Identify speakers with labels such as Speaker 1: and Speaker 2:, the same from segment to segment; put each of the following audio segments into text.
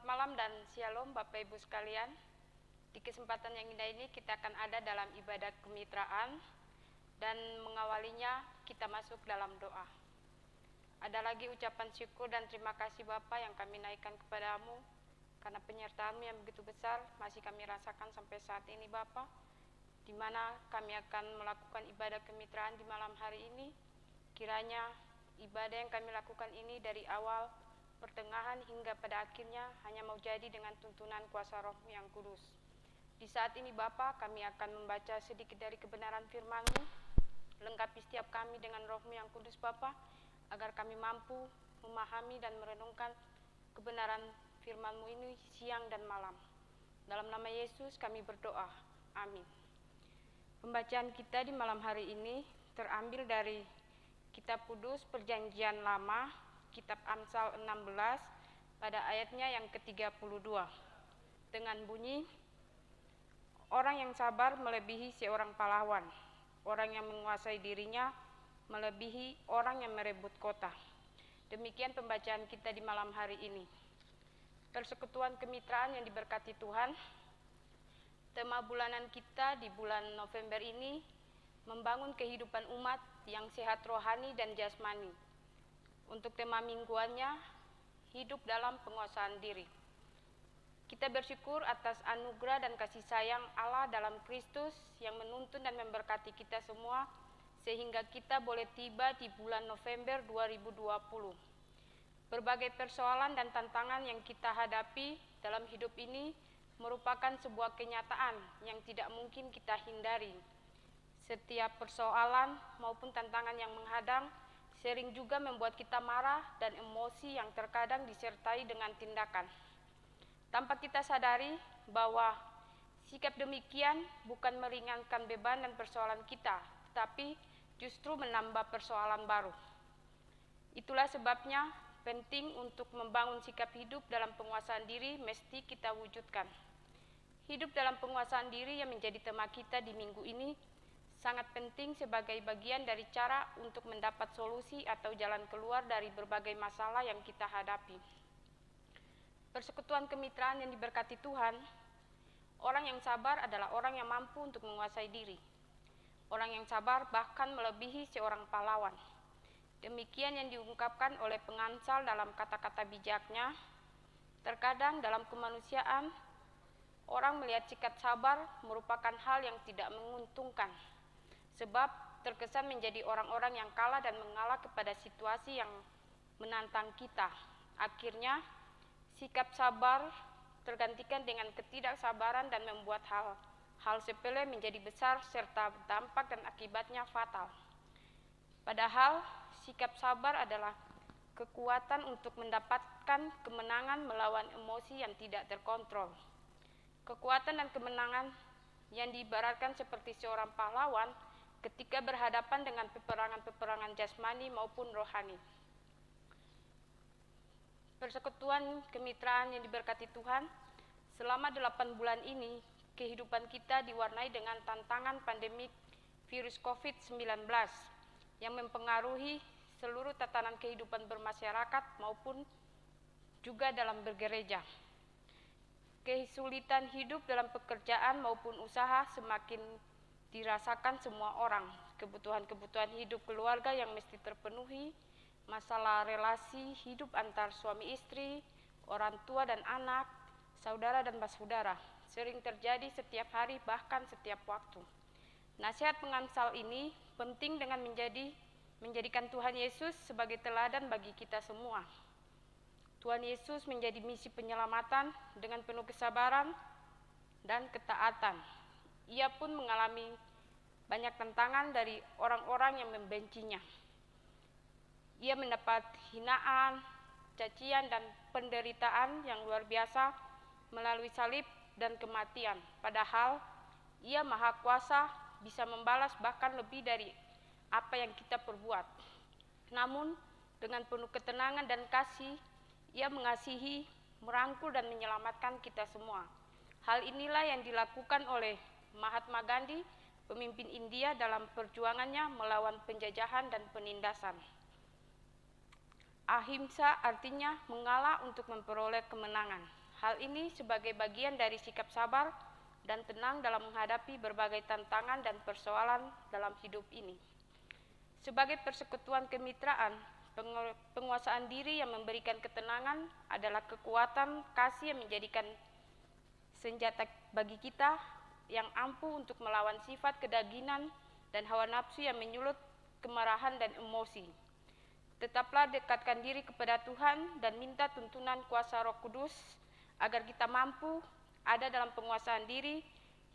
Speaker 1: Selamat malam dan shalom Bapak Ibu sekalian. Di kesempatan yang indah ini kita akan ada dalam ibadah kemitraan dan mengawalinya kita masuk dalam doa. Ada lagi ucapan syukur dan terima kasih Bapak yang kami naikkan kepadamu karena penyertaan-Mu yang begitu besar masih kami rasakan sampai saat ini Bapak, di mana kami akan melakukan ibadah kemitraan di malam hari ini. Kiranya ibadah yang kami lakukan ini dari awal, pertengahan hingga pada akhirnya hanya mau jadi dengan tuntunan kuasa Roh-Mu yang kudus. Di saat ini Bapa, kami akan membaca sedikit dari kebenaran firman-Mu. Lengkapi setiap kami dengan Roh-Mu yang kudus Bapa, agar kami mampu memahami dan merenungkan kebenaran firman-Mu ini siang dan malam. Dalam nama Yesus kami berdoa. Amin. Pembacaan kita di malam hari ini terambil dari Kitab Kudus Perjanjian Lama, Kitab Amsal 16 pada ayatnya yang ke-32 dengan bunyi, orang yang sabar melebihi seorang pahlawan, orang yang menguasai dirinya melebihi orang yang merebut kota. Demikian pembacaan kita di malam hari ini. Persekutuan kemitraan yang diberkati Tuhan, tema bulanan kita di bulan November ini membangun kehidupan umat yang sehat rohani dan jasmani. Untuk tema mingguannya, hidup dalam penguasaan diri. Kita bersyukur atas anugerah dan kasih sayang Allah dalam Kristus yang menuntun dan memberkati kita semua, sehingga kita boleh tiba di bulan November 2020. Berbagai persoalan dan tantangan yang kita hadapi dalam hidup ini merupakan sebuah kenyataan yang tidak mungkin kita hindari. Setiap persoalan maupun tantangan yang menghadang sering juga membuat kita marah dan emosi yang terkadang disertai dengan tindakan. Tanpa kita sadari bahwa sikap demikian bukan meringankan beban dan persoalan kita, tetapi justru menambah persoalan baru. Itulah sebabnya penting untuk membangun sikap hidup dalam penguasaan diri mesti kita wujudkan. Hidup dalam penguasaan diri yang menjadi tema kita di minggu ini sangat penting sebagai bagian dari cara untuk mendapat solusi atau jalan keluar dari berbagai masalah yang kita hadapi. Persekutuan kemitraan yang diberkati Tuhan, orang yang sabar adalah orang yang mampu untuk menguasai diri. Orang yang sabar bahkan melebihi seorang pahlawan. Demikian yang diungkapkan oleh pengamsal dalam kata-kata bijaknya. Terkadang dalam kemanusiaan, orang melihat sikap sabar merupakan hal yang tidak menguntungkan, sebab terkesan menjadi orang-orang yang kalah dan mengalah kepada situasi yang menantang kita. Akhirnya, sikap sabar tergantikan dengan ketidaksabaran dan membuat hal sepele menjadi besar serta dampak dan akibatnya fatal. Padahal, sikap sabar adalah kekuatan untuk mendapatkan kemenangan melawan emosi yang tidak terkontrol. Kekuatan dan kemenangan yang diibaratkan seperti seorang pahlawan ketika berhadapan dengan peperangan-peperangan jasmani maupun rohani. Persekutuan kemitraan yang diberkati Tuhan, selama 8 bulan ini, kehidupan kita diwarnai dengan tantangan pandemik virus COVID-19 yang mempengaruhi seluruh tatanan kehidupan bermasyarakat maupun juga dalam bergereja. Kesulitan hidup dalam pekerjaan maupun usaha semakin dirasakan semua orang. Kebutuhan-kebutuhan hidup keluarga yang mesti terpenuhi, masalah relasi hidup antar suami istri, orang tua dan anak, saudara dan saudara, sering terjadi setiap hari bahkan setiap waktu. Nasihat pengamsal ini penting dengan menjadikan Tuhan Yesus sebagai teladan bagi kita semua. Tuhan Yesus menjadi misi penyelamatan dengan penuh kesabaran dan ketaatan. Ia pun mengalami banyak tantangan dari orang-orang yang membencinya. Ia mendapat hinaan, cacian, dan penderitaan yang luar biasa melalui salib dan kematian. Padahal, Ia Maha Kuasa bisa membalas bahkan lebih dari apa yang kita perbuat. Namun, dengan penuh ketenangan dan kasih, Ia mengasihi, merangkul, dan menyelamatkan kita semua. Hal inilah yang dilakukan oleh Mahatma Gandhi, pemimpin India dalam perjuangannya melawan penjajahan dan penindasan. Ahimsa artinya mengalah untuk memperoleh kemenangan. Hal ini sebagai bagian dari sikap sabar dan tenang dalam menghadapi berbagai tantangan dan persoalan dalam hidup ini. Sebagai persekutuan kemitraan, penguasaan diri yang memberikan ketenangan adalah kekuatan kasih yang menjadikan senjata bagi kita yang ampuh untuk melawan sifat kedagingan dan hawa nafsu yang menyulut kemarahan dan emosi. Tetaplah dekatkan diri kepada Tuhan dan minta tuntunan kuasa Roh Kudus agar kita mampu ada dalam penguasaan diri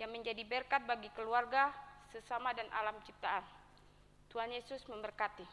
Speaker 1: yang menjadi berkat bagi keluarga, sesama dan alam ciptaan. Tuhan Yesus memberkati.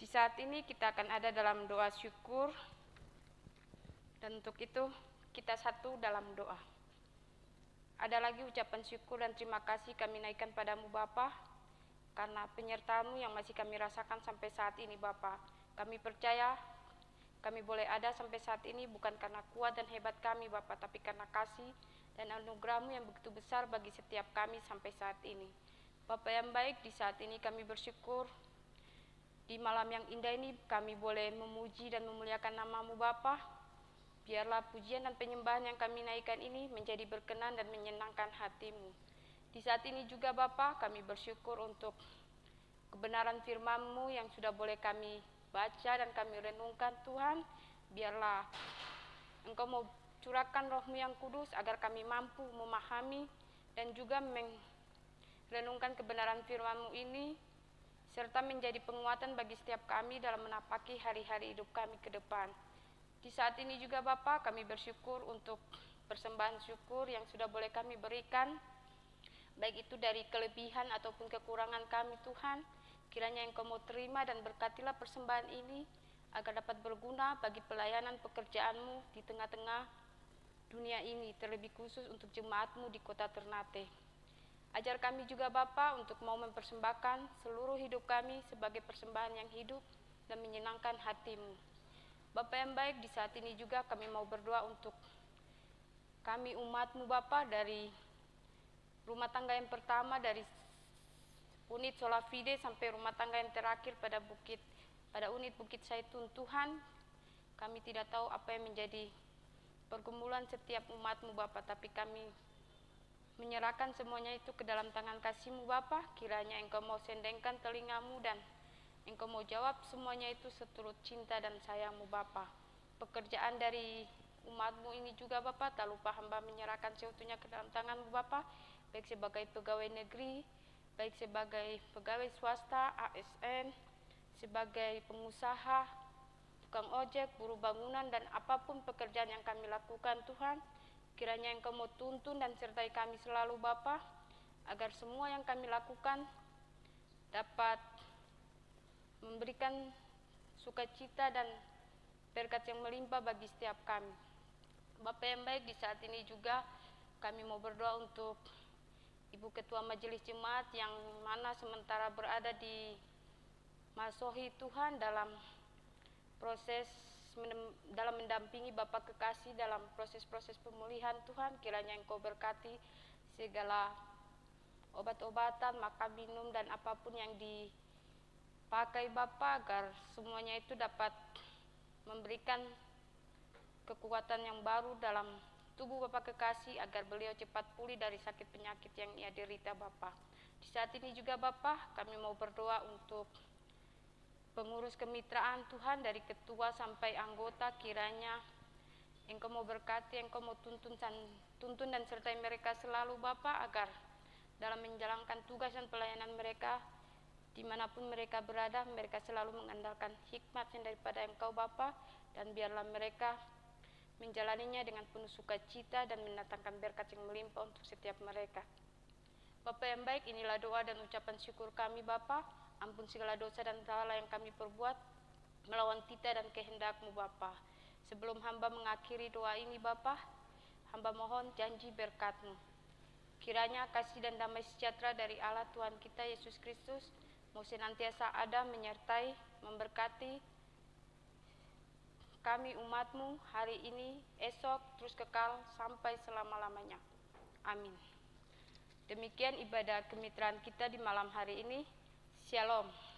Speaker 1: Di saat ini kita akan ada dalam doa syukur, dan untuk itu kita satu dalam doa. Ada lagi ucapan syukur dan terima kasih kami naikkan padamu Bapa, karena penyertaan-Mu yang masih kami rasakan sampai saat ini Bapa. Kami percaya kami boleh ada sampai saat ini bukan karena kuat dan hebat kami Bapa, tapi karena kasih dan anugerah-Mu yang begitu besar bagi setiap kami sampai saat ini. Bapa yang baik, di saat ini kami bersyukur di malam yang indah ini kami boleh memuji dan memuliakan nama-Mu Bapa. Biarlah pujian dan penyembahan yang kami naikkan ini menjadi berkenan dan menyenangkan hati-Mu. Di saat ini juga Bapa, kami bersyukur untuk kebenaran firman-Mu yang sudah boleh kami baca dan kami renungkan Tuhan. Biarlah Engkau mau curahkan Roh-Mu yang kudus agar kami mampu memahami dan juga merenungkan kebenaran firman-Mu ini, serta menjadi penguatan bagi setiap kami dalam menapaki hari-hari hidup kami ke depan. Di saat ini juga Bapa, kami bersyukur untuk persembahan syukur yang sudah boleh kami berikan, baik itu dari kelebihan ataupun kekurangan kami Tuhan. Kiranya Engkau mau terima dan berkatilah persembahan ini, agar dapat berguna bagi pelayanan pekerjaan-Mu di tengah-tengah dunia ini, terlebih khusus untuk jemaat-Mu di kota Ternate. Ajar kami juga Bapa untuk mau mempersembahkan seluruh hidup kami sebagai persembahan yang hidup dan menyenangkan hati-Mu. Bapa yang baik, di saat ini juga kami mau berdoa untuk kami umat-Mu Bapa, dari rumah tangga yang pertama dari unit Solafide sampai rumah tangga yang terakhir pada unit Bukit Saitun Tuhan. Kami tidak tahu apa yang menjadi pergumulan setiap umat-Mu Bapa, tapi kami menyerahkan semuanya itu ke dalam tangan kasih-Mu Bapa. Kiranya Engkau mau sendengkan telinga-Mu dan Engkau mau jawab semuanya itu seturut cinta dan sayang-Mu Bapa. Pekerjaan dari umat-Mu ini juga Bapa, tak lupa hamba menyerahkan seutuhnya ke dalam tangan-Mu Bapa, baik sebagai pegawai negeri, baik sebagai pegawai swasta, ASN, sebagai pengusaha, tukang ojek, buruh bangunan, dan apapun pekerjaan yang kami lakukan Tuhan. Kiranya Engkau mau tuntun dan sertai kami selalu Bapa, agar semua yang kami lakukan dapat memberikan sukacita dan berkat yang melimpah bagi setiap kami. Bapa yang baik, di saat ini juga kami mau berdoa untuk Ibu Ketua Majelis Jemaat yang mana sementara berada di Masohi Tuhan dalam mendampingi Bapak kekasih dalam proses-proses pemulihan Tuhan. Kiranya Engkau berkati segala obat-obatan, makan, minum, dan apapun yang dipakai Bapa, agar semuanya itu dapat memberikan kekuatan yang baru dalam tubuh Bapa kekasih, agar beliau cepat pulih dari sakit penyakit yang ia derita Bapa. Di saat ini juga Bapa, kami mau berdoa untuk pengurus kemitraan Tuhan, dari ketua sampai anggota. Kiranya Engkau mau berkati, Engkau mau tuntun dan sertai mereka selalu Bapa, agar dalam menjalankan tugas dan pelayanan mereka dimanapun mereka berada, mereka selalu mengandalkan hikmat yang daripada Engkau Bapa, dan biarlah mereka menjalaninya dengan penuh sukacita dan mendatangkan berkat yang melimpah untuk setiap mereka. Bapa yang baik, inilah doa dan ucapan syukur kami Bapa. Ampun segala dosa dan salah yang kami perbuat melawan titah dan kehendak-Mu Bapa. Sebelum hamba mengakhiri doa ini Bapa, hamba mohon janji berkat-Mu. Kiranya kasih dan damai sejahtera dari Allah Tuhan kita Yesus Kristus mau senantiasa ada menyertai, memberkati kami umat-Mu hari ini, esok, terus kekal sampai selama-lamanya. Amin. Demikian ibadah kemitraan kita di malam hari ini. Shalom.